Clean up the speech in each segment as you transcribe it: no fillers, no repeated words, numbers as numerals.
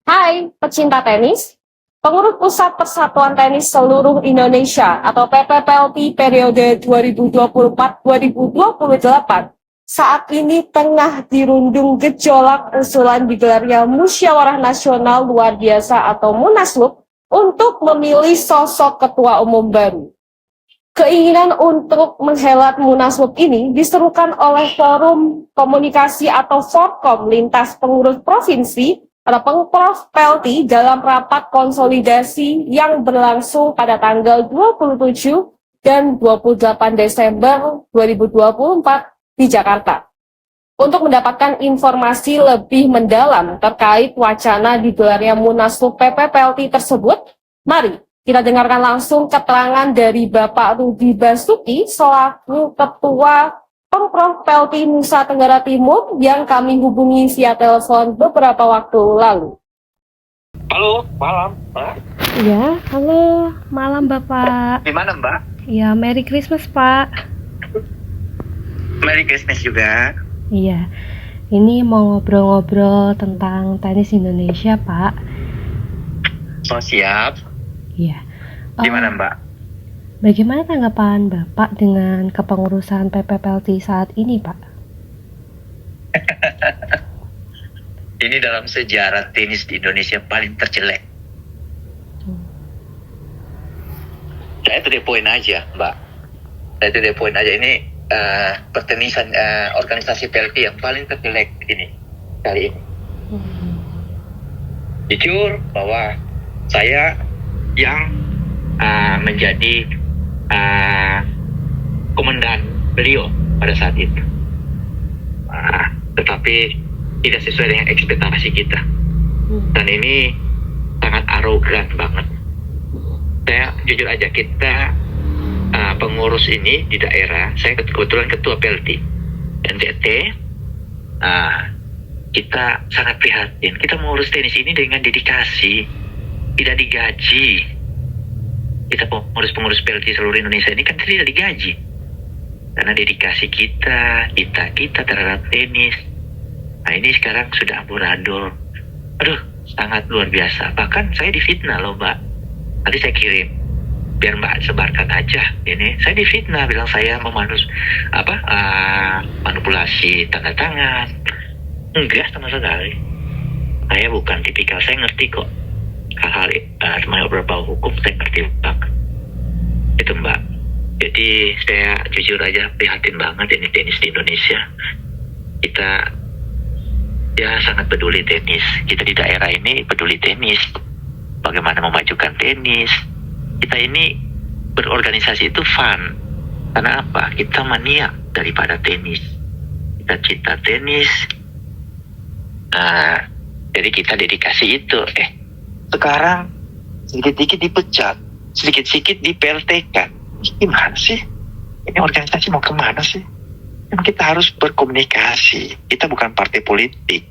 Hai, pecinta tenis. Pengurus Pusat Persatuan Tenis Seluruh Indonesia atau PPPLT periode 2024-2028 saat ini tengah dirundung gejolak usulan digelarnya Musyawarah Nasional Luar Biasa atau Munaslup untuk memilih sosok ketua umum baru. Keinginan untuk menghelat Munaslup ini diserukan oleh Forum Komunikasi atau Forkom lintas pengurus provinsi atau Pengprov Pelti dalam rapat konsolidasi yang berlangsung pada tanggal 27 dan 28 Desember 2024 di Jakarta. Untuk mendapatkan informasi lebih mendalam terkait wacana digelarnya Munaslup PPPLT tersebut, mari kita dengarkan langsung keterangan dari Bapak Rudi Basuki selaku Ketua Pengprov Pelti Nusa Tenggara Timur yang kami hubungi via telepon beberapa waktu lalu. Halo, malam, Mbak. Ya, halo, malam Bapak. Di mana, Mbak? Ya, Merry Christmas Pak. Merry Christmas juga. Iya, ini mau ngobrol-ngobrol tentang tenis Indonesia Pak. Oh, siap. Iya. Di mana, Mbak? Bagaimana tanggapan Bapak dengan kepengurusan PPPLT saat ini Pak? Ini dalam sejarah tenis di Indonesia paling terjelek. Saya to the point aja, Mbak. Saya to the point aja. Ini pertenisan organisasi PLT yang paling terjelek ini kali ini. Jujur bahwa saya yang menjadi komandan beliau pada saat itu, tetapi tidak sesuai dengan ekspektasi kita, dan ini sangat arogan banget. Saya jujur aja, kita pengurus ini di daerah, saya kebetulan ketua PLT NTT, kita sangat prihatin. Kita mengurus tenis ini dengan dedikasi, tidak digaji. Kita pengurus PLT seluruh Indonesia ini kan tidak digaji, karena dedikasi kita terhadap tenis. Nah, ini sekarang sudah amburadul. Aduh, sangat luar biasa. Bahkan saya difitnah loh, Mbak. Nanti saya kirim biar Mbak sebarkan aja ini. Saya difitnah, bilang saya manipulasi tanda tangan. Enggak sama sekali. Saya bukan tipikal, saya ngerti kok hal-hal semuanya berbau hukum, saya ngerti banget itu, Mbak. Jadi saya jujur aja prihatin banget ini tenis di Indonesia. Kita ya sangat peduli tenis. Kita di daerah ini peduli tenis, bagaimana memajukan tenis. Kita ini berorganisasi itu fun. Karena apa? Kita mania daripada tenis. Kita cinta tenis. Jadi kita dedikasi itu. Sekarang sedikit-sedikit dipecat, sedikit-sedikit di PLT kan. Gimana sih? Ini organisasi mau kemana sih? Memang kita harus berkomunikasi. Kita bukan partai politik.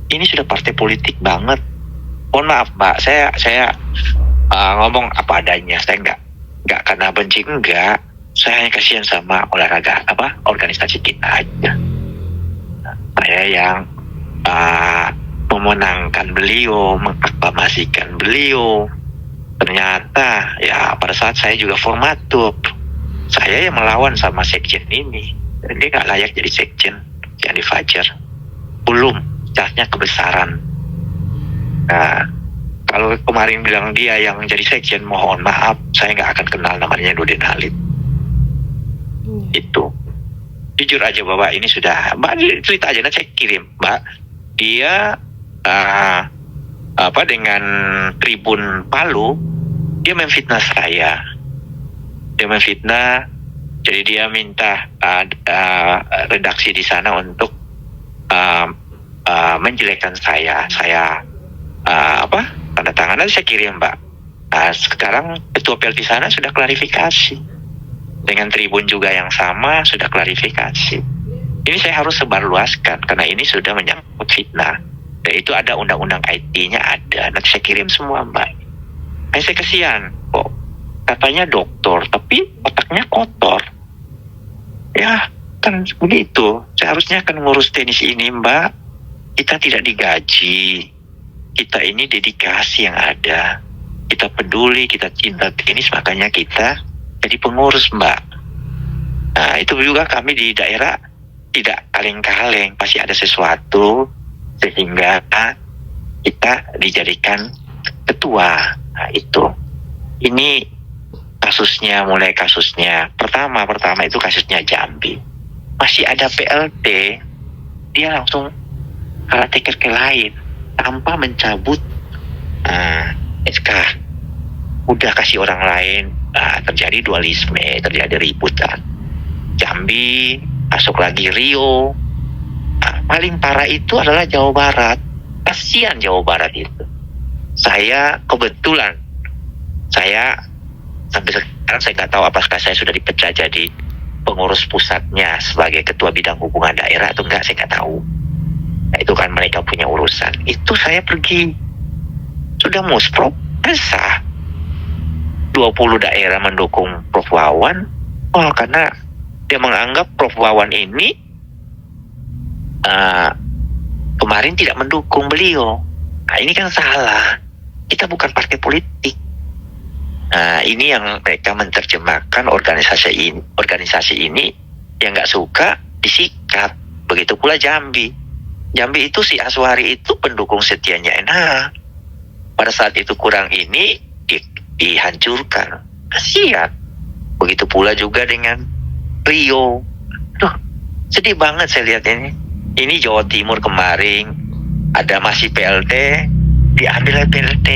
Ini sudah partai politik banget. Mohon maaf, Mbak. Saya ngomong apa adanya. Saya nggak karena benci, enggak. Saya hanya kasihan sama organisasi kita aja. Saya yang memenangkan beliau, mengaklamasikan beliau. Ternyata ya pada saat saya juga formatur, saya yang melawan sama sekjen ini. Dia nggak layak jadi sekjen yang di Fajar. Belum casnya kebesaran. Nah, kalau kemarin bilang dia yang jadi sekjen, mohon maaf, saya nggak akan kenal namanya Nurdin Halid. Itu jujur aja Bapak, ini sudah Mbak cerita aja, nanti saya kirim Mbak. Dia dengan Tribun Palu, dia memfitnah saya. Dia memfitnah, jadi dia minta redaksi di sana untuk menjelekkan saya. Saya tanda tangan, nanti saya kirim Mbak. Sekarang ketua PLT sana sudah klarifikasi, dengan Tribun juga yang sama sudah klarifikasi. Ini saya harus sebarluaskan karena ini sudah menyangkut fitnah. Dan itu ada undang-undang IT-nya ada. Nanti saya kirim semua, Mbak. Saya kesian kok. Katanya doktor, tapi otaknya kotor. Ya, kan begitu. Seharusnya kan ngurus tenis ini, Mbak. Kita tidak digaji. kita ini dedikasi yang ada. Kita peduli, kita cinta tenis, makanya kita jadi pengurus, Mbak. Nah, itu juga kami di daerah tidak kaleng-kaleng, pasti ada sesuatu sehingga kita dijadikan ketua. Nah, itu. Ini mulai kasusnya. Pertama itu kasusnya Jambi. Masih ada PLT, dia langsung teker ke lain tanpa mencabut SK. Udah kasih orang lain, terjadi dualisme, terjadi ributan. Jambi, masuk lagi Rio. Paling parah itu adalah Jawa Barat. Kasihan Jawa Barat itu. Saya kebetulan, sampai sekarang saya nggak tahu apakah saya sudah dipecat jadi pengurus pusatnya sebagai ketua bidang hubungan daerah atau enggak, saya nggak tahu. Nah, itu kan mereka punya urusan. Itu saya pergi, sudah muspro, sah. 20 daerah mendukung Prof. Wawan. Karena dia menganggap Prof. Wawan ini kemarin tidak mendukung beliau. Nah, ini kan salah. Kita bukan partai politik. Nah, ini yang mereka menerjemahkan organisasi ini yang nggak suka disikat. Begitu pula Jambi. Jambi itu si Aswari itu pendukung setianya NH. Pada saat itu kurang ini dihancurkan. Kasihan. Begitu pula juga dengan Rio. Sedih banget saya lihat ini. Ini Jawa Timur kemarin ada masih PLT, diambil PLT.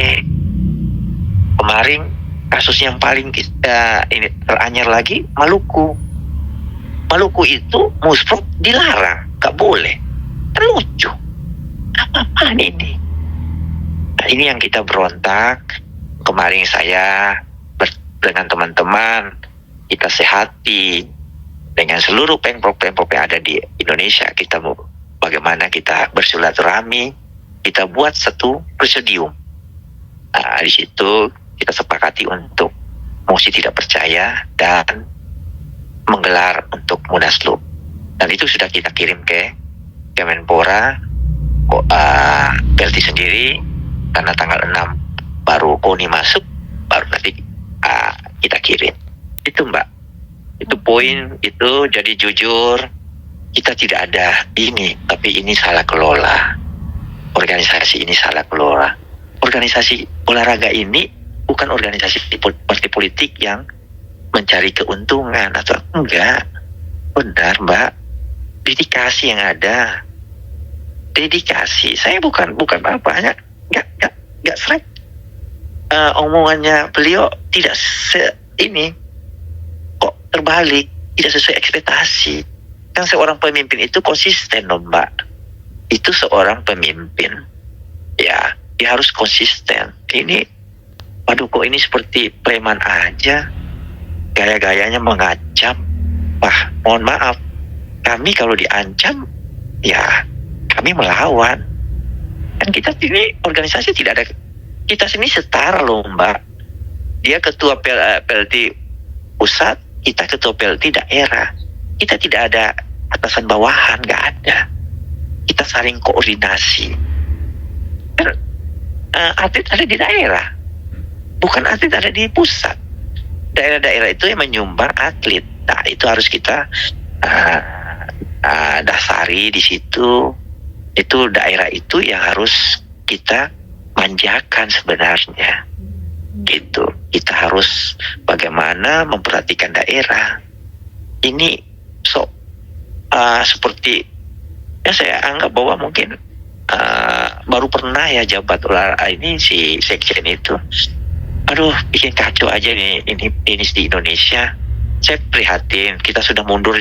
Kemarin kasus yang paling ini teranyar lagi Maluku. Maluku itu muspro dilarang, nggak boleh. Kan lucu. Apa-apaan ini? Nah, ini yang kita berontak. Kemarin saya dengan teman-teman kita sehati dengan seluruh pemprov-pemprov yang ada di Indonesia. Kita mau bagaimana kita bersilaturahmi, kita buat satu presidium. Nah, di situ kita sepakati untuk mosi tidak percaya dan menggelar untuk Munaslup. Dan itu sudah kita kirim ke Kemenpora, PLT sendiri, karena tanggal 6 baru KONI masuk, baru nanti kita kirim. Itu Mbak, itu poin itu. Jadi jujur, kita tidak ada ini, tapi ini salah kelola. Organisasi ini salah kelola. Organisasi olahraga ini bukan organisasi partai politik yang mencari keuntungan atau enggak. Benar Mbak, dedikasi yang ada. Dedikasi. Saya bukan apa-apa, nggak seret. Omongannya beliau tidak ini kok terbalik, tidak sesuai ekspektasi. Kan seorang pemimpin itu konsisten loh Mbak. Itu seorang pemimpin, ya dia harus konsisten. Ini, waduh kok ini seperti preman aja, gaya-gayanya mengancam. Wah, mohon maaf, kami kalau diancam, ya kami melawan. Dan kita sini organisasi tidak ada, kita sini setara loh Mbak. Dia ketua PLT pusat, kita ketua PLT daerah. Kita tidak ada atasan bawahan, nggak ada. Kita saling koordinasi. Atlet ada di daerah, bukan atlet ada di pusat. Daerah-daerah itu yang menyumbang atlet. Nah, itu harus kita dasari di situ. Itu daerah itu yang harus kita manjakan sebenarnya. Gitu. Kita harus bagaimana memperhatikan daerah. Ini seperti ya saya anggap bahwa mungkin baru pernah ya jabat olahraga ini si sekjen itu. Aduh, bikin kacau aja nih ini di Indonesia. Saya prihatin, kita sudah mundur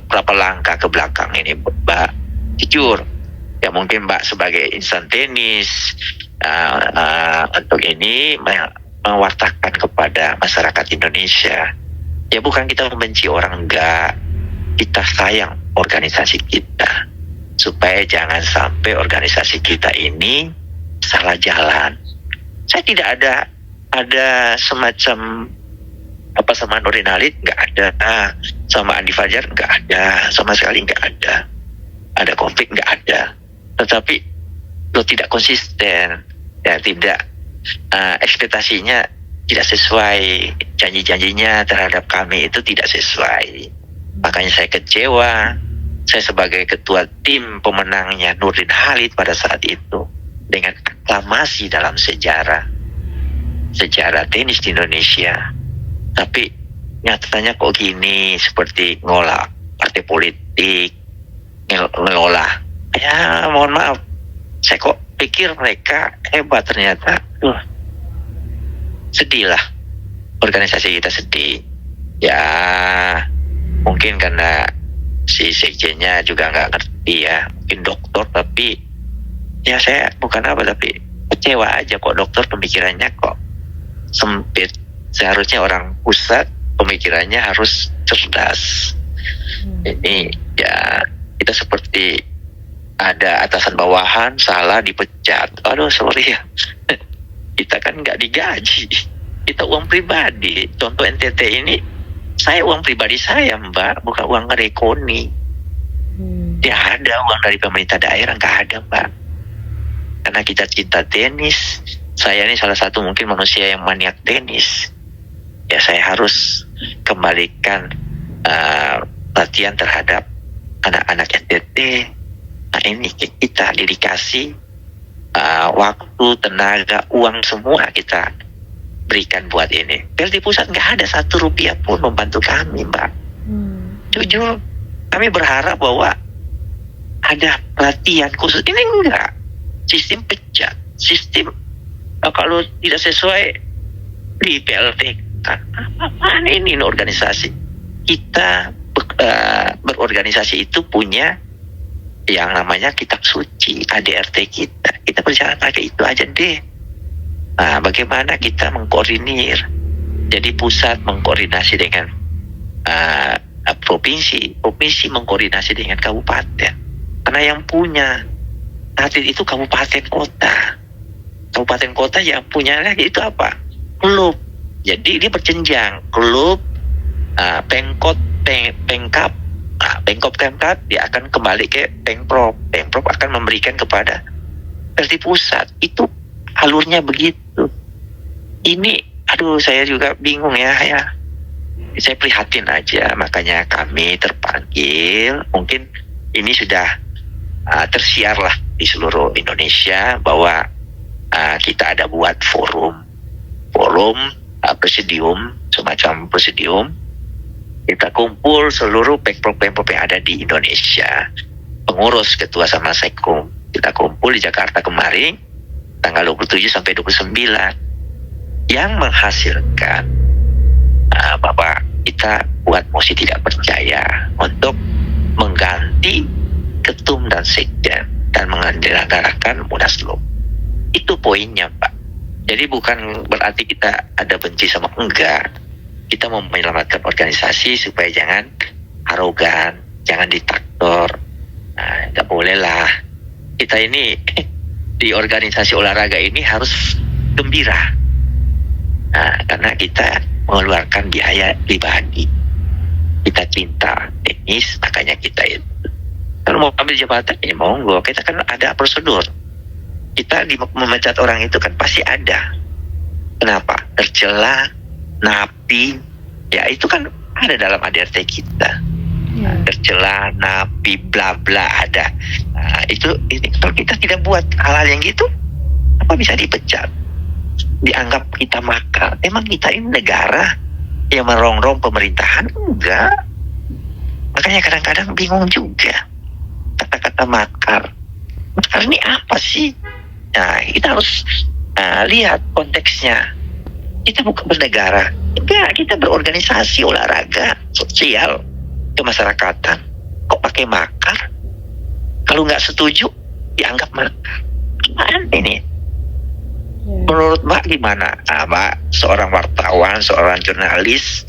berapa langkah ke belakang ini Mbak. Jujur, ya mungkin Mbak sebagai insan tenis untuk ini mewartakan kepada masyarakat Indonesia. Ya bukan kita membenci orang, enggak. Kita sayang organisasi kita. Supaya jangan sampai organisasi kita ini salah jalan. Saya tidak ada semacam apa sama Nurdin Halid, nggak ada. Sama Andi Fajar nggak ada, sama sekali nggak ada. Ada konflik nggak ada. Tetapi tidak konsisten, ya tidak ekspektasinya tidak sesuai, janji-janjinya terhadap kami itu tidak sesuai. Makanya saya kecewa. Saya sebagai ketua tim pemenangnya Nurdin Halid pada saat itu dengan aklamasi dalam sejarah tenis di Indonesia. Tapi nyatanya kok gini, seperti ngolah partai politik, ngelola. Ya mohon maaf, saya kok pikir mereka hebat, ternyata sedih lah, organisasi kita sedih. Ya mungkin karena si sekjennya juga nggak ngerti ya, mungkin dokter, tapi ya saya bukan apa, tapi kecewa aja kok dokter pemikirannya kok sempit. Seharusnya orang pusat pemikirannya harus cerdas. Ini ya kita seperti ada atasan bawahan salah dipecat. Aduh sorry ya, kita kan nggak digaji, kita uang pribadi. Contoh NTT ini, saya uang pribadi saya Mbak, bukan uang rekoni. Tidak ada uang dari pemerintah daerah, nggak ada Mbak. Karena kita cinta tenis, saya ini salah satu mungkin manusia yang maniak tenis. Ya saya harus kembalikan perhatian terhadap anak-anak NTT. Nah ini kita dedikasi waktu, tenaga, uang semua kita berikan buat ini. PLT pusat nggak ada 1 rupiah pun membantu kami Mbak. Jujur kami berharap bahwa ada perhatian khusus. Ini enggak, sistem pecat, sistem kalau tidak sesuai di PLT kan apaan ini organisasi. Kita berorganisasi itu punya yang namanya kitab suci, ADRT kita berjalan pakai itu aja deh. Nah, bagaimana kita mengkoordinir? Jadi pusat mengkoordinasi dengan provinsi mengkoordinasi dengan kabupaten. Karena yang punya atlet itu kabupaten kota yang punya lagi itu apa? Klub. Jadi dia berjenjang, klub, pemkap, pemkap dia akan kembali ke pemprov akan memberikan kepada PLT pusat. Itu alurnya begitu. Ini aduh saya juga bingung ya. Saya prihatin aja, makanya kami terpanggil. Mungkin ini sudah tersiar lah di seluruh Indonesia bahwa kita ada buat forum presidium, semacam presidium. Kita kumpul seluruh pemprov yang ada di Indonesia, pengurus, ketua sama sekum. Kita kumpul di Jakarta kemarin tanggal 27 sampai 29 yang menghasilkan bahwa kita buat mosi tidak percaya untuk mengganti ketum dan sekjen dan menyelenggarakan Munaslup. Itu poinnya Pak. Jadi bukan berarti kita ada benci sama, enggak. Kita mau menyelamatkan organisasi supaya jangan arogan, jangan diktator. Nah, enggak boleh lah. Kita ini di organisasi olahraga ini harus gembira. Nah, karena kita mengeluarkan biaya pribadi. Kita cinta tenis, makanya kita itu. Kalau mau ambil jabatan, ya monggo. Kita kan ada prosedur. Kita memecat orang itu kan pasti ada. Kenapa? Tercela, napi, ya itu kan ada dalam ADRT kita. Tercela, napi, bla bla ada. Nah, ini kalau kita tidak buat hal-hal yang gitu, apa bisa dipecat? Dianggap kita makar. Emang kita ini negara yang merongrong pemerintahan? Enggak. Makanya kadang-kadang bingung juga kata-kata makar. Makar ini apa sih? Nah, kita harus lihat konteksnya. Kita bukan bernegara. Enggak, kita berorganisasi olahraga, sosial, kemasyarakatan. Kok pakai makar? Kalau nggak setuju, dianggap makar. Apaan ini? Menurut Mbak gimana? Mbak seorang wartawan, seorang jurnalis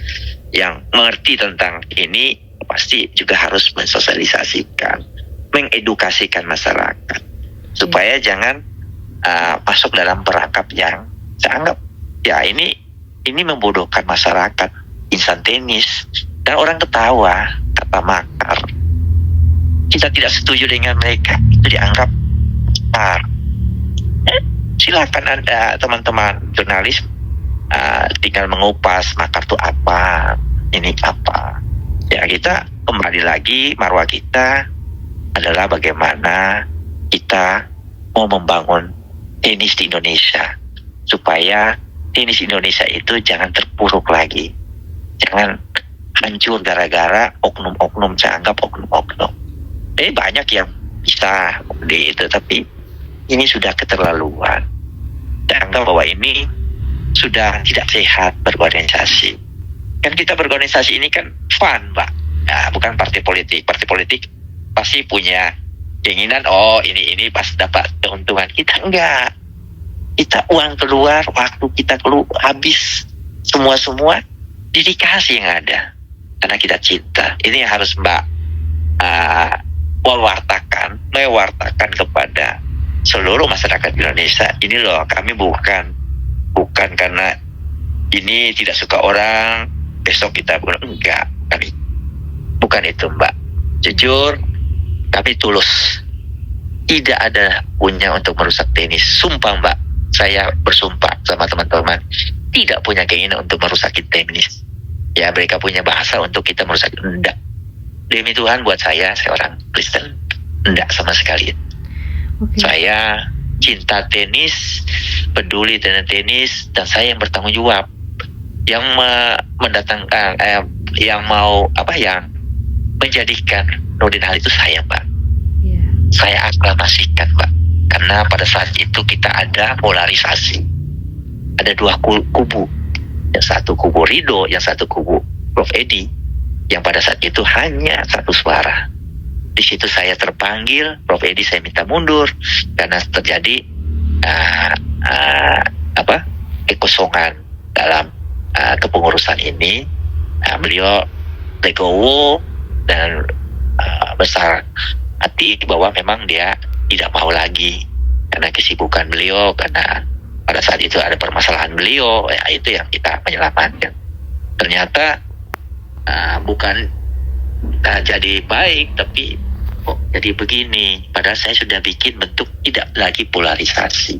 yang mengerti tentang ini, pasti juga harus mensosialisasikan, mengedukasikan masyarakat. Supaya jangan masuk dalam perangkap yang saya anggap ya ini membodohkan masyarakat, insan tenis, dan orang ketawa kata makar. Kita tidak setuju dengan mereka, itu dianggap makar. Silakan Anda teman-teman jurnalis tinggal mengupas makar itu apa, ini apa. Ya kita kembali lagi, marwah kita adalah bagaimana kita mau membangun tenis di Indonesia supaya tenis Indonesia itu jangan terpuruk lagi, jangan hancur gara-gara oknum-oknum, saya anggap oknum-oknum. Banyak yang bisa di itu, tapi ini sudah keterlaluan. Saya anggap bahwa ini sudah tidak sehat berorganisasi. Kan kita berorganisasi ini kan fun, Mbak. Nah, bukan partai politik. Partai politik pasti punya keinginan, ini pas dapat keuntungan. Kita enggak. Kita uang keluar, waktu kita keluar, habis semua dedikasi yang ada. Karena kita cinta. Ini yang harus Mbak mewartakan kepada seluruh masyarakat Indonesia. Ini loh, kami bukan karena ini tidak suka orang, besok kita enggak. Bukan itu, Mbak. Jujur, kami tulus. Tidak ada punya untuk merusak tenis. Sumpah, Mbak. Saya bersumpah sama teman-teman, tidak punya keinginan untuk merusak tenis. Ya, mereka punya bahasa untuk kita merusak. Enggak. Demi Tuhan, buat saya orang Kristen, enggak sama sekali. Oke. Saya cinta tenis, peduli dengan tenis, dan saya yang bertanggung jawab. Yang mendatangkan, yang menjadikan Nurdin Halid itu saya, Mbak. Yeah. Saya aklamasikan, Mbak. Karena pada saat itu kita ada polarisasi. Ada dua kubu. Yang satu kubu Ridho, yang satu kubu Prof. Edi. Yang pada saat itu hanya satu suara. Di situ saya terpanggil, Prof. Edi saya minta mundur karena terjadi kekosongan dalam kepengurusan ini. Beliau legowo dan besar hati bahwa memang dia tidak mau lagi karena kesibukan beliau, karena pada saat itu ada permasalahan beliau, ya itu yang kita menyelamatkan. Ternyata bukan jadi baik, tapi kok jadi begini. Padahal saya sudah bikin bentuk tidak lagi polarisasi.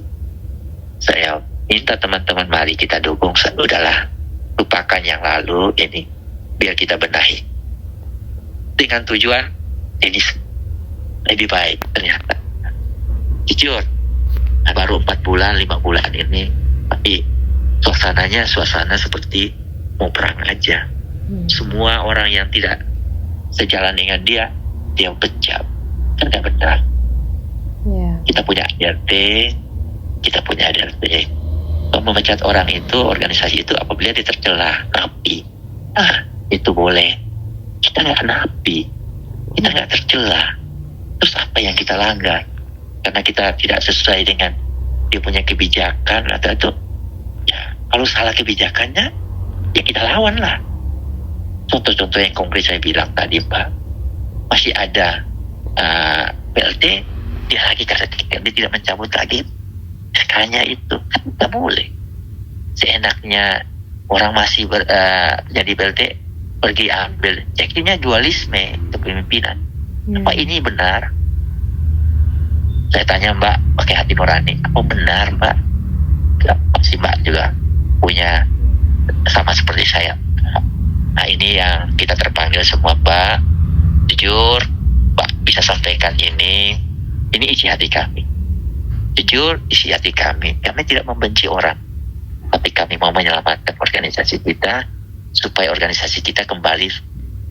Saya minta teman-teman, mari kita dukung. Udahlah, lupakan yang lalu ini, biar kita benahi dengan tujuan ini lebih baik. Ternyata jujur, baru 4 bulan 5 bulan ini, tapi suasana seperti mau perang aja. Semua orang yang tidak sejalan dengan dia pecat. Kan gak benar. Yeah. Kita punya ADRT. Kalau memecat orang itu, organisasi itu, apabila dia tercela, napi, itu boleh. Kita gak napi, kita gak tercela. Terus apa yang kita langgar? Karena kita tidak sesuai dengan dia punya kebijakan atau itu, ya kalau salah kebijakannya, ya kita lawan lah. Contoh-contoh yang konkret saya bilang tadi, Pak, masih ada PLT, dia lagi dia tidak mencabut lagi SK-nya itu, kan tidak boleh. Seenaknya orang masih jadi PLT, pergi ambil, ceknya dualisme kepemimpinan. Apa ini benar? Saya tanya Mbak, pakai hati nurani, apa benar Mbak? Pasti Mbak juga punya sama seperti saya. Nah ini yang kita terpanggil semua, Mbak. Jujur, Mbak bisa sampaikan ini isi hati kami. Jujur, isi hati kami. Kami tidak membenci orang, tapi kami mau menyelamatkan organisasi kita supaya organisasi kita kembali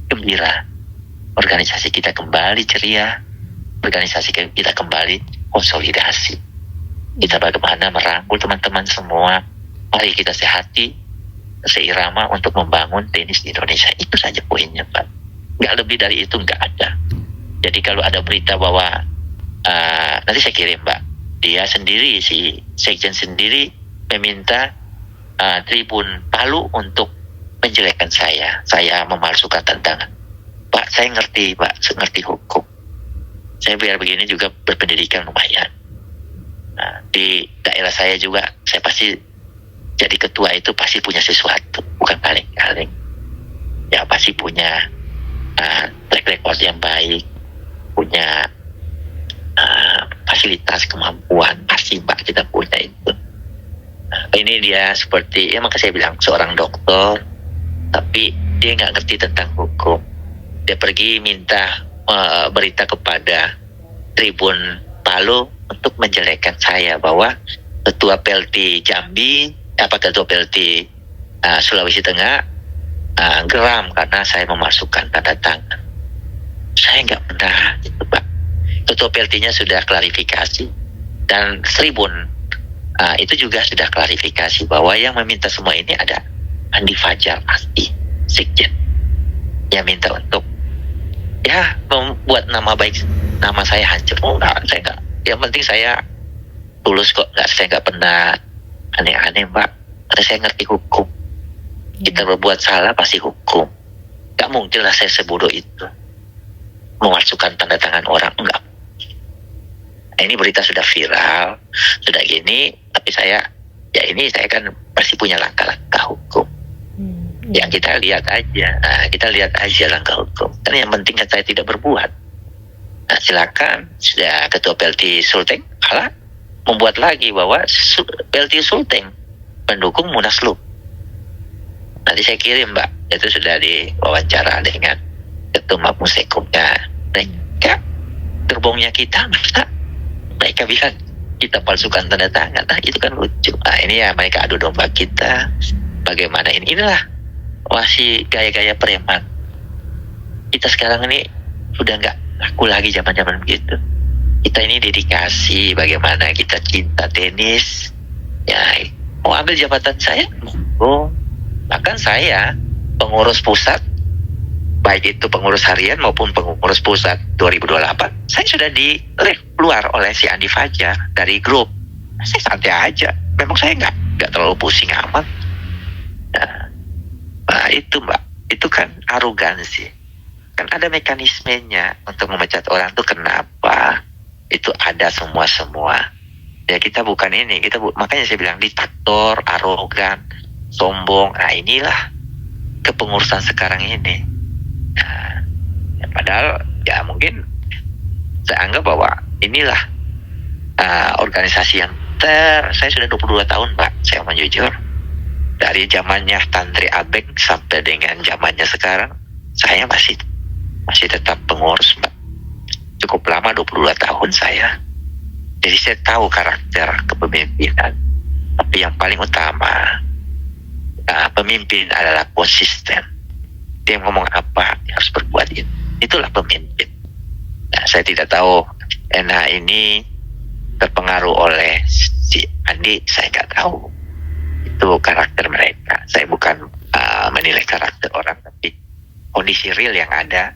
gembira, organisasi kita kembali ceria, organisasi kita kembali konsolidasi. Kita bagaimana merangkul teman-teman semua. Mari kita sehati, seirama untuk membangun tenis di Indonesia. Itu saja poinnya, Pak. Nggak lebih dari itu, nggak ada. Jadi kalau ada berita bahwa nanti saya kirim, Mbak. Dia sendiri, si Sekjen sendiri meminta Tribun Palu untuk menjelekkan saya. Saya memalsukan tantangan. Pak, saya ngerti, Pak. Saya ngerti hukum. Saya biar begini juga berpendidikan lumayan. Nah, di daerah saya juga, saya pasti jadi ketua itu pasti punya sesuatu. Bukan kaleng-kaleng. Ya pasti punya track record yang baik. Punya fasilitas, kemampuan, pasti Mbak kita punya itu. Nah, ini dia seperti, ya maka saya bilang seorang dokter, tapi dia nggak ngerti tentang hukum. Dia pergi minta berita kepada Tribun Palu untuk menjelekkan saya bahwa ketua PLT Jambi, ketua PLT Sulawesi Tengah geram karena saya memasukkan tanda tangan. Saya nggak pernah itu Pak. Ketua PLT-nya sudah klarifikasi dan Tribun itu juga sudah klarifikasi bahwa yang meminta semua ini ada Andi Fajar pasti Sekjen yang minta untuk ya membuat nama saya hancur. Saya nggak. Yang penting saya tulus kok. Saya nggak pernah aneh-aneh Mbak. Karena saya ngerti hukum. Kita berbuat salah pasti hukum. Nggak mungkin lah saya sebodoh itu memasukkan tanda tangan orang. Enggak. Ini berita sudah viral, sudah gini, tapi saya kan pasti punya langkah-langkah hukum. Yang kita lihat aja, langkah hukum. Karena yang penting kan saya tidak berbuat. Nah silakan, sudah ketua PLT Sulteng membuat lagi bahwa PLT Sulteng mendukung Munaslup. Nanti saya kirim Mbak, itu sudah diwawancara dengan ketua Musekumnya. Mereka gerbongnya kita masa mereka bilang kita palsukan tanda tangan. Nah itu kan lucu. Nah ini ya mereka adu domba kita. Bagaimana inilah masih gaya-gaya preman. Kita sekarang ini sudah nggak laku lagi zaman-zaman begitu. Kita ini dedikasi, bagaimana kita cinta tenis. Ya mau ambil jabatan saya, bahkan saya pengurus pusat, baik itu pengurus harian maupun pengurus pusat 2028, saya sudah keluar oleh si Andi Fajar dari grup. Saya santai aja, memang saya nggak terlalu pusing amat. Nah itu Mbak, itu kan arogansi. Kan ada mekanismenya untuk memecat orang tuh kenapa? Itu ada semua. Ya kita bukan ini, makanya saya bilang diktator, arogan, sombong. Nah inilah kepengurusan sekarang ini. Nah, ya padahal ya mungkin saya anggap bahwa inilah organisasi yang saya sudah 22 tahun Pak, saya mau jujur. Dari zamannya Tantri Abeng sampai dengan zamannya sekarang, saya masih tetap pengurus Mbak. Cukup lama, 22 tahun saya. Jadi saya tahu karakter kepemimpinan. Tapi yang paling utama, pemimpin adalah konsisten. Dia ngomong apa, dia harus berbuat itu. Itulah pemimpin. Nah, saya tidak tahu NH ini terpengaruh oleh si Andi, saya nggak tahu. Itu karakter mereka. Saya bukan menilai karakter orang, tapi kondisi real yang ada.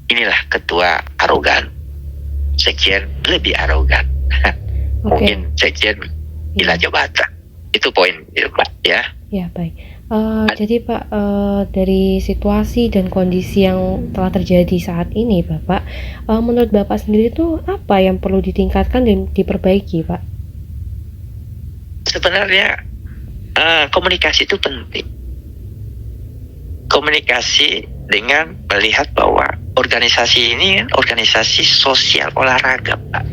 Inilah ketua arogan, sekjen lebih arogan. Mungkin sekjen gila jabatan. Itu poin Mbak ya. Ya baik. Jadi Pak, dari situasi dan kondisi yang telah terjadi saat ini Bapak, menurut Bapak sendiri itu apa yang perlu ditingkatkan dan diperbaiki Pak? Sebenarnya komunikasi itu penting. Komunikasi dengan melihat bahwa organisasi ini kan organisasi sosial olahraga Pak.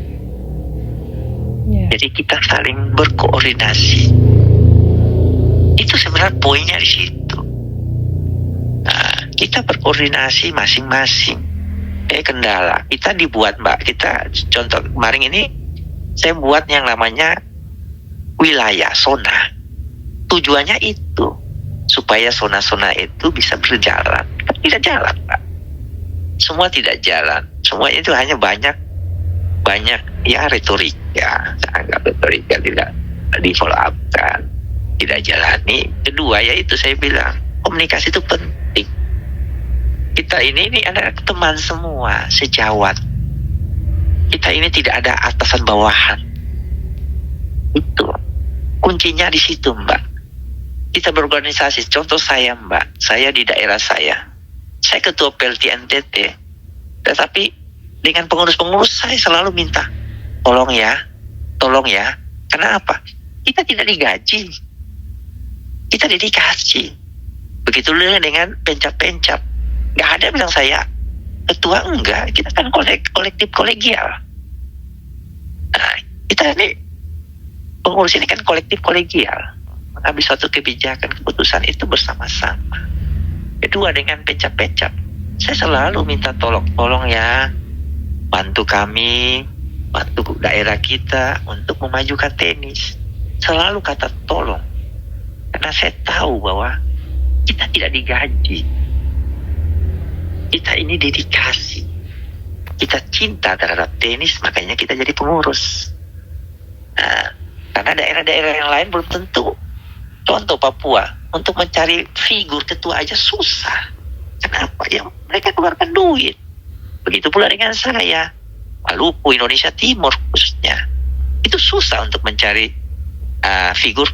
Jadi kita saling berkoordinasi. Itu sebenarnya poinnya di situ. Nah, kita berkoordinasi masing-masing. Kendala kita dibuat Mbak. Kita contoh kemarin ini saya buat yang namanya wilayah zona. Tujuannya itu supaya zona-zona itu bisa berjalan. Tidak jalan Pak. Semua tidak jalan. Semua itu hanya banyak ya retorika. Saya anggap retorika tidak di follow up kan, tidak jalani. Kedua yaitu saya bilang komunikasi itu penting. Kita ini ada teman semua sejawat. Kita ini tidak ada atasan bawahan. Itu kuncinya di situ Mbak. Kita berorganisasi. Contoh saya Mbak, saya di daerah saya ketua PLT NTT, tetapi dengan pengurus-pengurus saya selalu minta tolong ya. Kenapa? Kita tidak digaji, kita dedikasi. Begitu dengan pencap. Nggak ada bilang saya ketua, enggak. Kita kan kolektif kolegial. Nah, kita ini pengurus ini kan kolektif kolegial, mengambil suatu kebijakan keputusan itu bersama-sama. Kedua, dengan pecap-pecap, saya selalu minta tolong ya, bantu kami, bantu daerah kita untuk memajukan tenis. Selalu kata tolong, karena saya tahu bahwa kita tidak digaji. Kita ini dedikasi. Kita cinta terhadap tenis, makanya kita jadi pengurus. Nah, karena daerah-daerah yang lain belum tentu. Contoh Papua, untuk mencari figur ketua aja susah. Kenapa? Ya mereka keluarkan duit. Begitu pula dengan saya, Maluku, Indonesia Timur khususnya. Itu susah untuk mencari figur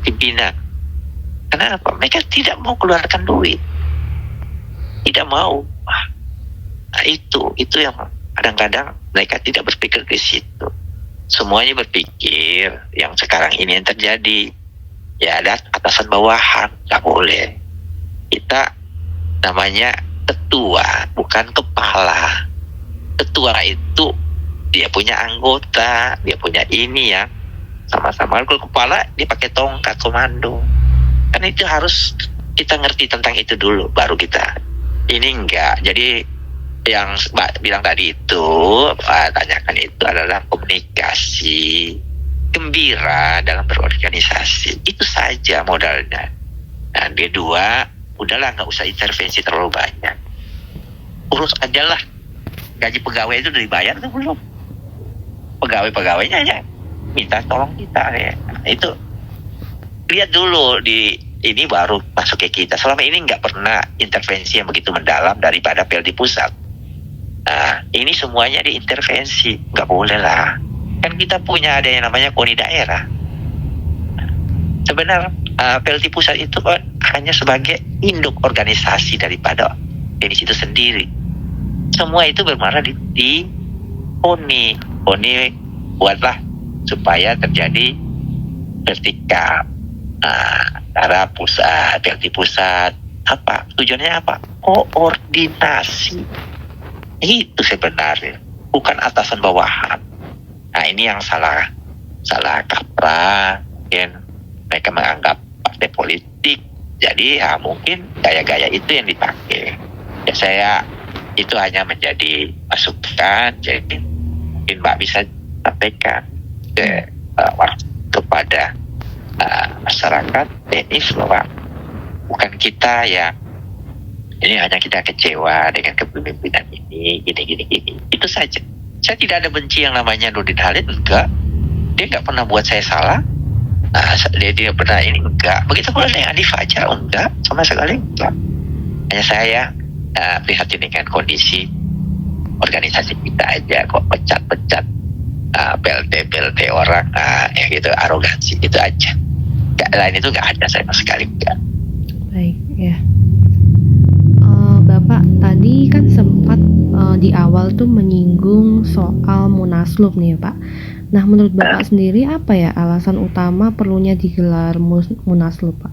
pimpinan. Kenapa? Mereka tidak mau keluarkan duit. Tidak mau. Nah, itu yang kadang-kadang mereka tidak berpikir ke situ. Semuanya berpikir yang sekarang ini yang terjadi. Ya ada atasan bawahan, nggak boleh. Kita namanya ketua, bukan kepala. Ketua itu dia punya anggota, dia punya ini ya. Sama-sama. Kalau kepala dia pakai tongkat komando. Kan itu harus kita ngerti tentang itu dulu, baru kita. Ini enggak. Jadi yang Mbak bilang tadi itu, tanyakan itu adalah komunikasi, gembira dalam berorganisasi. Itu saja modalnya. Dan kedua, udahlah nggak usah intervensi terlalu banyak. Urus aja lah. Gaji pegawai itu udah dibayar atau belum? Pegawai-pegawainya aja minta tolong kita ya. Nah, itu lihat dulu di ini baru masuk ke kita. Selama ini nggak pernah intervensi yang begitu mendalam daripada PLD pusat. Nah, ini semuanya diintervensi, nggak boleh lah. Kan kita punya ada yang namanya KONI daerah. Sebenarnya PLD pusat itu kan hanya sebagai induk organisasi daripada tenis itu sendiri. Semua itu bermuara di KONI. KONI buatlah supaya terjadi vertikal antara pusat, PLD pusat. Apa tujuannya? Apa? Koordinasi. Itu sebenarnya, bukan atasan bawahan. Nah, ini yang salah kaprah. Mungkin mereka menganggap partai politik, jadi ya mungkin gaya-gaya itu yang dipakai. Ya saya itu hanya menjadi masukan. Jadi mungkin Mbak bisa sampaikan kepada masyarakat tenis bahwa bukan kita yang ini, hanya kita kecewa dengan kepemimpinan ini, gini. Itu saja. Saya tidak ada benci yang namanya Nurdin Halid, enggak. Dia enggak pernah buat saya salah. Dia tidak pernah ini, enggak. Begitu pula dengan Adi Fajar, enggak. Sama sekali enggak. Hanya saya prihatin dengan kondisi organisasi kita aja, kok pecat-pecat PLT orang, ya gitu, arogansi, itu aja. Lain itu enggak ada sama sekali, enggak. Baik, ya. Bapak tadi kan sempat di awal tuh menyinggung soal Munaslup nih Pak. Nah, menurut Bapak sendiri apa ya alasan utama perlunya digelar Munaslup, Pak?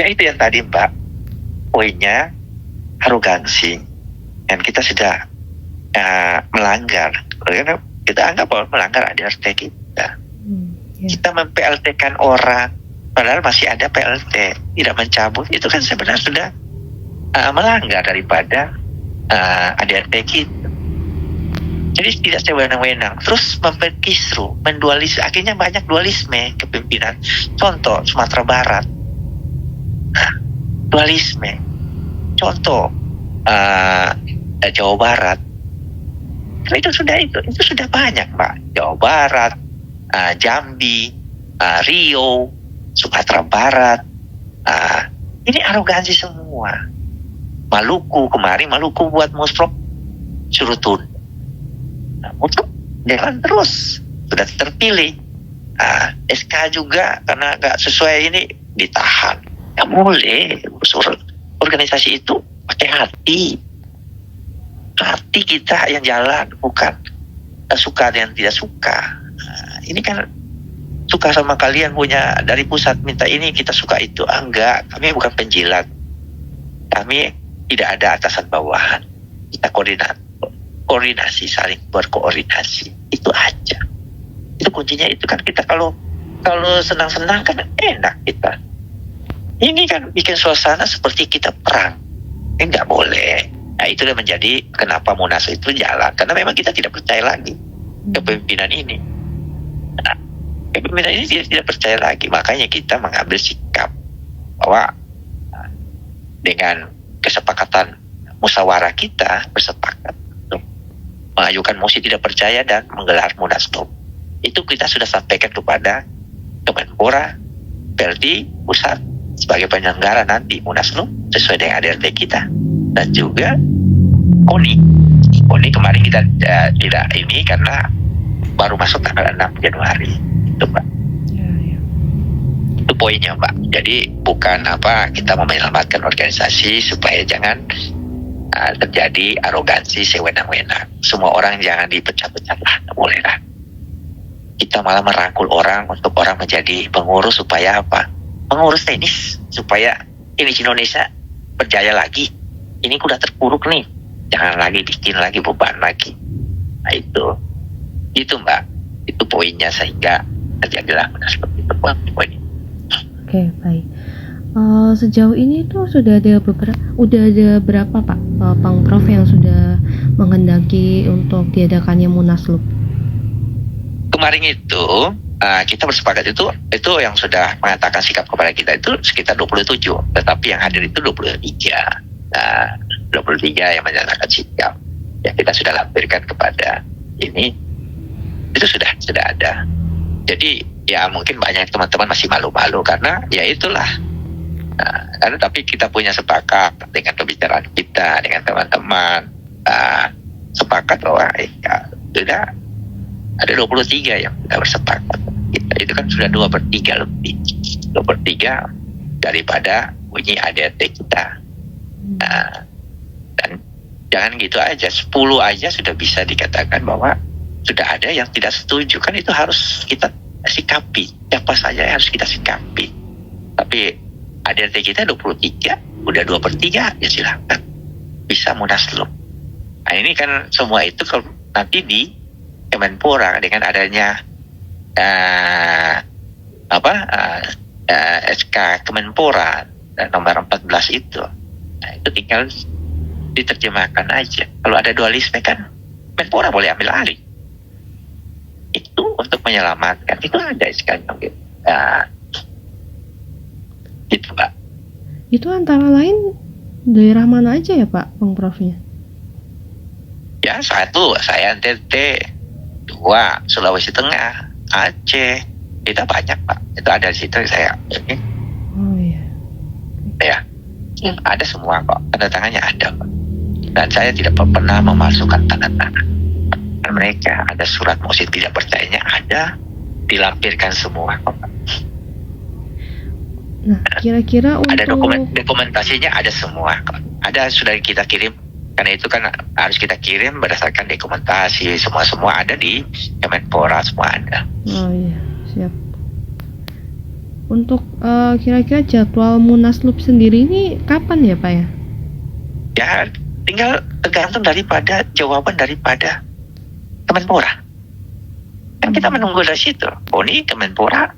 Ya itu yang tadi Mbak, poinnya arogansi. Dan kita sudah melanggar. Karena kita anggap bahwa melanggar ADRT kita. Kita mem-PLT-kan orang, padahal masih ada PLT, tidak mencabut. Itu kan sebenarnya sudah melanggar daripada ADRT kita. Jadi tidak sewenang-wenang. Terus memperkisru, mendualisme. Akhirnya banyak dualisme kepemimpinan. Contoh Sumatera Barat, dualisme. Contoh Jawa Barat. Karena itu sudah banyak Pak. Jawa Barat, Jambi, Rio, Sumatera Barat. Ini arogansi semua. Maluku kemarin, Maluku buat musprok suruh tunda. Nah, untuk jalan terus, sudah terpilih. SK juga karena nggak sesuai ini ditahan. Nggak boleh. Organisasi itu pakai hati. Hati kita yang jalan, bukan suka dan tidak suka. Ini kan suka sama kalian punya dari pusat minta ini, kita suka itu. Enggak, kami bukan penjilat. Kami tidak ada atasan bawahan. Kita koordinasi, saling berkoordinasi. Itu aja. Itu kuncinya itu kan kita kalau senang-senang kan enak kita. Ini kan bikin suasana seperti kita perang. Nggak boleh. Nah itulah menjadi kenapa Munas itu jalan. Karena memang kita tidak percaya lagi kepemimpinan ini. Nah, kepemimpinan ini tidak percaya lagi. Makanya kita mengambil sikap bahwa dengan kesepakatan musyawarah kita bersepakat untuk mengajukan mosi tidak percaya dan menggelar Munaslup. Itu kita sudah sampaikan kepada Kemenpora, PLD pusat sebagai penyelenggara nanti Munaslup sesuai dengan ADRT kita, dan juga KONI kemarin kita tidak ini karena baru masuk tanggal 6 Januari itu Mbak. Itu poinnya Mbak. Jadi bukan kita mau menyelamatkan organisasi supaya jangan terjadi arogansi sewenang-wenang. Semua orang jangan dipecah-pecah lah, boleh lah. Kita malah merangkul orang untuk orang menjadi pengurus supaya apa? Pengurus tenis supaya tenis Indonesia berjaya lagi. Ini udah terpuruk nih, jangan lagi bikin lagi beban lagi. Nah itu Mbak, itu poinnya sehingga terjadilah Munaslup itu poin. Oke, baik. Sejauh ini tuh sudah ada berapa Pak Pangprof yang sudah menghendaki untuk diadakannya Munaslup? Kemarin itu kita bersepakat itu yang sudah mengatakan sikap kepada kita itu sekitar 27, tetapi yang hadir itu 23. Nah, 23 yang menyatakan sikap. Ya kita sudah lampirkan kepada ini. Itu sudah ada. Jadi ya mungkin banyak teman-teman masih malu-malu karena ya itulah. Karena tapi kita punya sepakat dengan pembicaraan kita dengan teman-teman, sepakat bahwa sudah ada 23 yang kita bersepakat. Itu kan sudah 2/3 lebih. 2/3 daripada bunyi ADRT kita. Dan jangan gitu aja, 10 aja sudah bisa dikatakan bahwa sudah ada yang tidak setuju, kan itu harus kita sikapi. Siapa saja yang harus kita sikapi. Tapi ADRT kita 23, udah 2/3 ya silakan. Bisa Munaslup. Nah ini kan semua itu kalau nanti di Kemenpora dengan adanya SK Kemenpora nomor 14 itu. Nah, itu tinggal diterjemahkan aja. Kalau ada dualisme kan Kemenpora boleh ambil alih. Itu untuk menyelamatkan. Itu ada SK gitu. Itu Pak. Itu antara lain daerah mana aja ya Pak Pangprofnya? Ya satu saya NTT, 2 Sulawesi Tengah, Aceh, kita banyak Pak. Itu ada di situ saya. Oh iya. Ya, ada semua kok. Tanda tangannya ada Pak. Dan saya tidak pernah memasukkan tanda tangan. Dan mereka ada surat mosi tidak percayanya ada, dilampirkan semua kok Pak. Nah, kira-kira untuk ada dokumentasinya ada semua kok. Ada sudah kita kirim. Karena itu kan harus kita kirim berdasarkan dokumentasi, semua ada di Kemenpora, semua ada. Oh iya, siap. Untuk kira-kira jadwal Munaslup sendiri ini kapan ya Pak ya? Ya tinggal tergantung daripada jawaban daripada Kemenpora. Kan kita menunggu dari situ. Oh ini Kemenpora,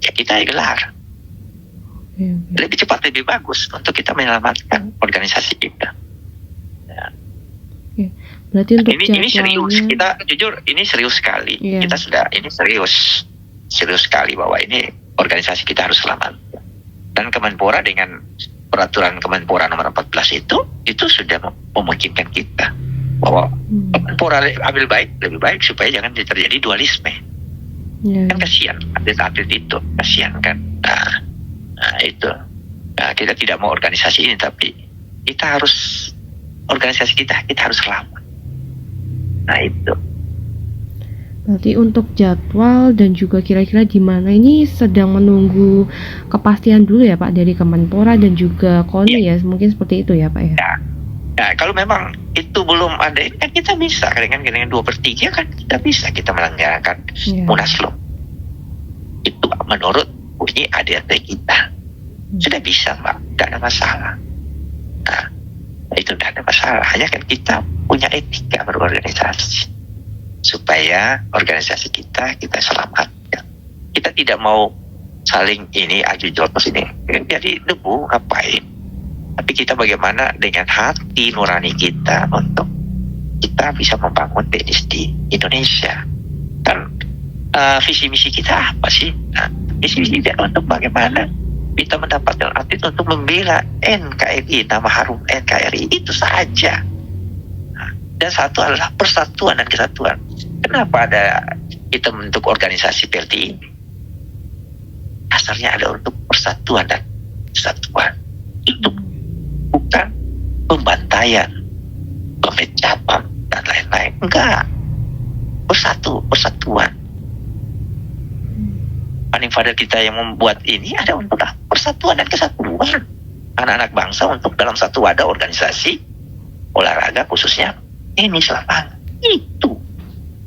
ya kita gelar. Okay. Lebih cepat lebih bagus untuk kita menyelamatkan organisasi kita. Berarti untuk ini serius, kita jujur ini serius sekali. Yeah. Kita sudah ini serius sekali bahwa ini organisasi kita harus selamat. Dan Kemenpora dengan peraturan Kemenpora nomor 14 itu sudah memungkinkan kita bahwa Kemenpora lebih baik supaya jangan terjadi dualisme. Yeah. Kan kasihan atlet-atlet itu, kasihan kan. Nah itu. Nah, kita tidak mau organisasi ini, tapi kita harus organisasi kita harus selamat. Nah itu. Berarti untuk jadwal dan juga kira-kira di mana ini sedang menunggu kepastian dulu ya Pak dari Kemenpora dan juga KONI ya, mungkin seperti itu ya Pak ya. Nah, kalau memang itu belum ada, kan kita bisa dengan 2/3 kan kita menyelenggarakan Munaslup. Itu menurut bunyi ADRT kita sudah bisa Mbak, tidak ada masalah. Nah itu tidak ada masalah, hanya kan kita punya etika berorganisasi supaya organisasi kita selamatkan. Kita tidak mau saling ini aju jotos ini jadi debu ngapain, tapi kita bagaimana dengan hati nurani kita untuk kita bisa membangun tenis di Indonesia. Kan visi misi kita apa sih? Visi misi kita untuk bagaimana kita mendapatkan atlet untuk membela NKRI, nama harum NKRI, itu saja. Dan satu adalah persatuan dan kesatuan. Kenapa ada kita membentuk organisasi PLT ini? Dasarnya ada untuk persatuan dan kesatuan. Itu bukan pembantaian, pemecapan dan lain-lain. Enggak. Persatuan. Founding father kita yang membuat ini ada untuk persatuan dan kesatuan anak-anak bangsa untuk dalam satu wadah organisasi olahraga, khususnya tenis lapangan. Itu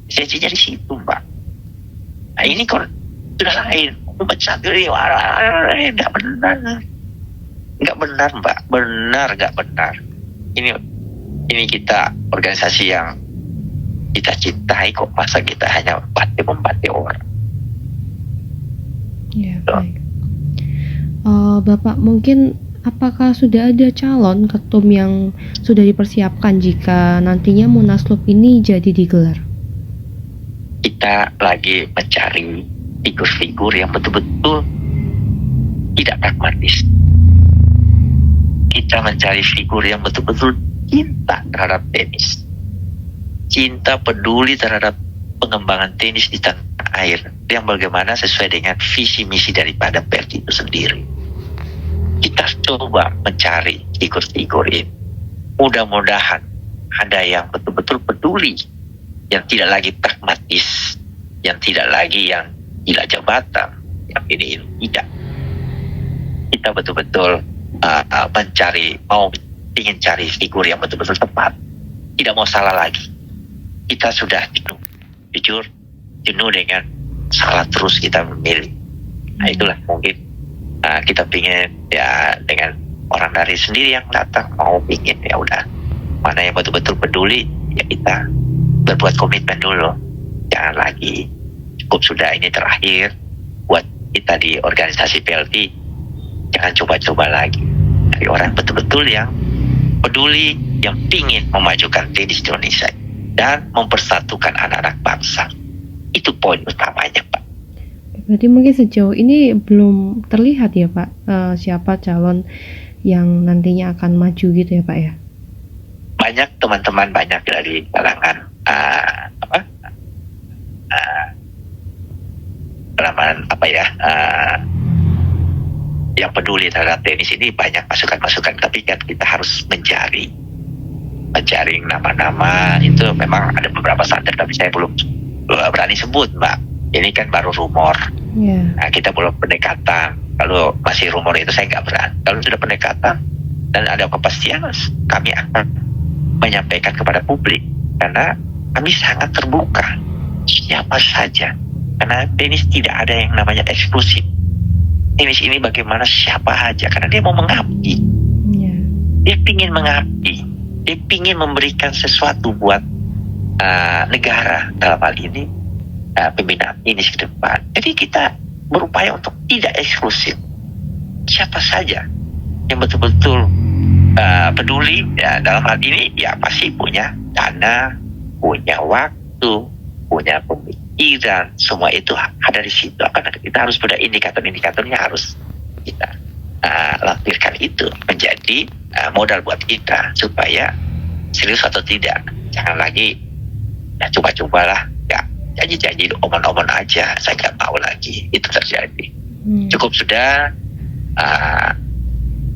esensinya di situ, Mbak. Nah ini kalau sudah lain memecah diri, nggak benar, Mbak. Nggak benar. Ini kita organisasi yang kita cintai kok, masa kita hanya membantu orang. Ya, baik. Bapak, mungkin apakah sudah ada calon ketum yang sudah dipersiapkan jika nantinya Munaslup ini jadi digelar? Kita lagi mencari figur-figur yang betul-betul tidak pragmatis. Kita mencari figur yang betul-betul cinta terhadap tenis, cinta peduli terhadap pengembangan tenis di tanah air, yang bagaimana sesuai dengan visi misi daripada PLT itu sendiri. Kita coba mencari figur-figur ini. Mudah-mudahan ada yang betul-betul peduli, yang tidak lagi pragmatis, yang tidak lagi yang gila jabatan, yang ini tidak. Kita betul-betul ingin cari figur yang betul-betul tepat, tidak mau salah lagi. Kita sudah jenuh dengan salah terus kita memilih. Nah itulah mungkin kita pingin ya dengan orang dari sendiri yang datang mau pingin ya udah mana yang betul-betul peduli ya kita berbuat komitmen dulu, jangan lagi cukup sudah ini terakhir buat kita di organisasi PLT, jangan coba-coba lagi dari orang betul-betul yang peduli, yang pingin memajukan tenis di Indonesia dan mempersatukan anak-anak bangsa. Itu poin utamanya, Pak. Berarti mungkin sejauh ini belum terlihat ya, Pak, siapa calon yang nantinya akan maju gitu ya, Pak ya? Banyak teman-teman, banyak dari kalangan yang peduli terhadap tenis ini banyak masukan-masukan, tapi kan kita harus mencari nama-nama. Itu memang ada beberapa standar, tapi saya belum berani sebut, Mbak. Ini kan baru rumor. Nah, kita belum pendekatan. Kalau masih rumor itu saya nggak berani. Kalau sudah pendekatan dan ada kepastian, kami akan menyampaikan kepada publik, karena kami sangat terbuka siapa saja, karena tenis tidak ada yang namanya eksklusif. Tenis ini bagaimana siapa aja, karena dia mau mengabdi. Dia pingin mengabdi, dia pingin memberikan sesuatu buat negara, dalam hal ini pembinaan tenis ke depan. Jadi kita berupaya untuk tidak eksklusif, siapa saja yang betul-betul peduli ya, dalam hal ini ya pasti punya dana, punya waktu, punya pemikiran, semua itu ada di situ. Karena kita harus pada indikator-indikatornya harus kita lampirkan itu menjadi modal buat kita supaya serius atau tidak. Jangan lagi ya coba-cobalah, ya janji-janji omong-omong aja, saya nggak mau lagi itu terjadi. Cukup sudah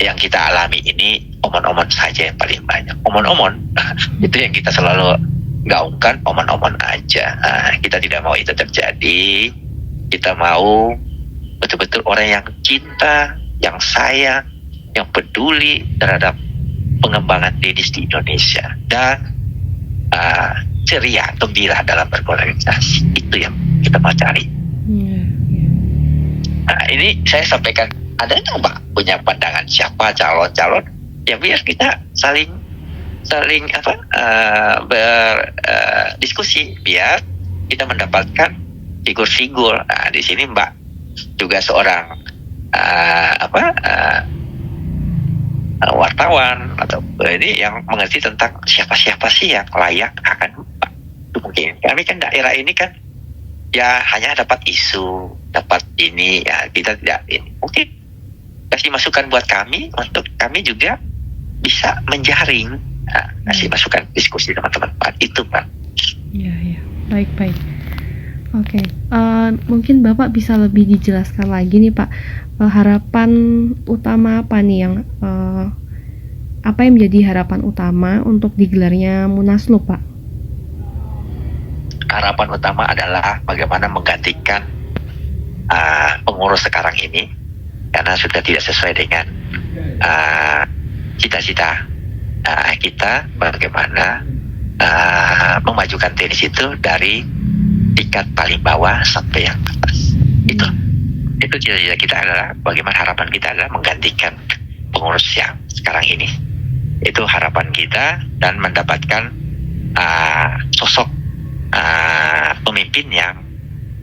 yang kita alami ini omong-omong saja yang paling banyak. Omong-omong itu yang kita selalu gaungkan, omong-omong aja. Kita tidak mau itu terjadi. Kita mau betul-betul orang yang cinta, yang sayang, yang peduli terhadap pengembangan tenis di Indonesia dan ceria, gembira dalam berorganisasi. Itu yang kita mau cari. Nah, ini saya sampaikan, ada nggak Pak punya pandangan siapa calon-calon? Ya biar kita saling saling berdiskusi biar kita mendapatkan figur-figur. Nah, di sini Mbak juga seorang wartawan atau ini yang mengerti tentang siapa-siapa sih yang layak akan itu mungkin. Kami kan daerah ini kan ya hanya dapat isu, dapat ini ya, kita tidak ini. Mungkin kasih masukan buat kami untuk kami juga bisa menjaring, kasih masukan diskusi teman-teman Pak, itu Pak. Ya, baik. Oke, mungkin Bapak bisa lebih dijelaskan lagi nih Pak, harapan utama apa nih yang apa yang menjadi harapan utama untuk digelarnya Munaslup, Pak? Harapan utama adalah bagaimana menggantikan pengurus sekarang ini, karena sudah tidak sesuai dengan cita-cita kita, bagaimana memajukan tenis itu dari tingkat paling bawah sampai yang atas. Itu cita-cita kita adalah bagaimana, harapan kita adalah menggantikan pengurus yang sekarang ini. Itu harapan kita, dan mendapatkan sosok pemimpin yang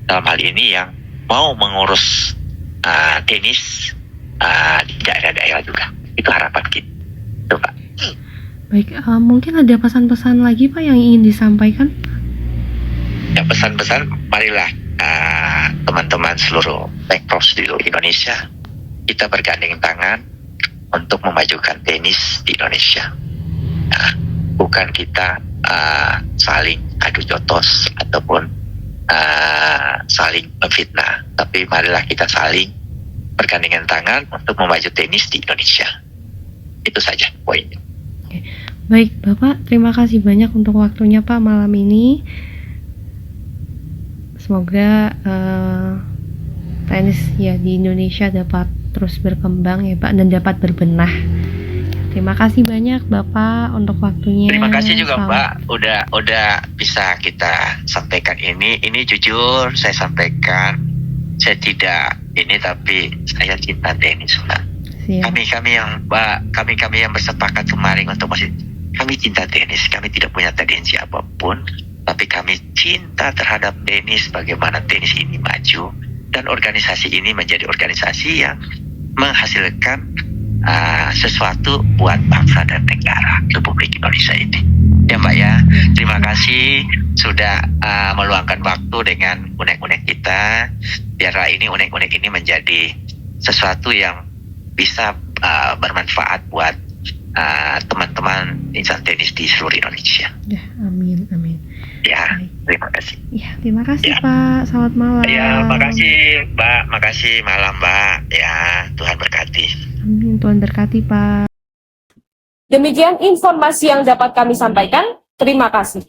dalam hal ini yang mau mengurus tenis di daerah-daerah juga. Itu harapan kita. Itu, Pak. Baik, mungkin ada pesan-pesan lagi Pak yang ingin disampaikan? Ya, pesan-pesan, marilah teman-teman seluruh pengpros di seluruh Indonesia, kita bergandeng tangan untuk memajukan tenis di Indonesia. Bukan kita saling adu jotos ataupun saling memfitnah, tapi marilah kita saling bergandengan tangan untuk memaju tenis di Indonesia. Itu saja poinnya. Oke. Baik Bapak, terima kasih banyak untuk waktunya Pak malam ini. Semoga tenis ya di Indonesia dapat terus berkembang ya Pak, dan dapat berbenah. Terima kasih banyak Bapak untuk waktunya. Terima kasih juga Mbak, udah bisa kita sampaikan ini. Ini jujur saya sampaikan, saya tidak ini, tapi saya cinta tenis Mbak. Siap. Kami yang bersepakat kemarin untuk masih, kami cinta tenis, kami tidak punya tendensi apapun, tapi kami cinta terhadap tenis, bagaimana tenis ini maju, dan organisasi ini menjadi organisasi yang menghasilkan sesuatu buat bangsa dan negara Republik Indonesia ini. Ya Mbak ya, terima kasih sudah meluangkan waktu dengan unek-unek kita. Biarlah ini unek-unek ini menjadi sesuatu yang bisa bermanfaat buat teman-teman insan tenis di seluruh Indonesia. Ya, amin. Ya, Baik. terima kasih. Ya, terima kasih Ya. Pak. Selamat malam. Ya, makasih Mbak, makasih malam Mbak. Ya, Tuhan berkati. Amin, Tuhan berkati Pak. Demikian informasi yang dapat kami sampaikan. Terima kasih.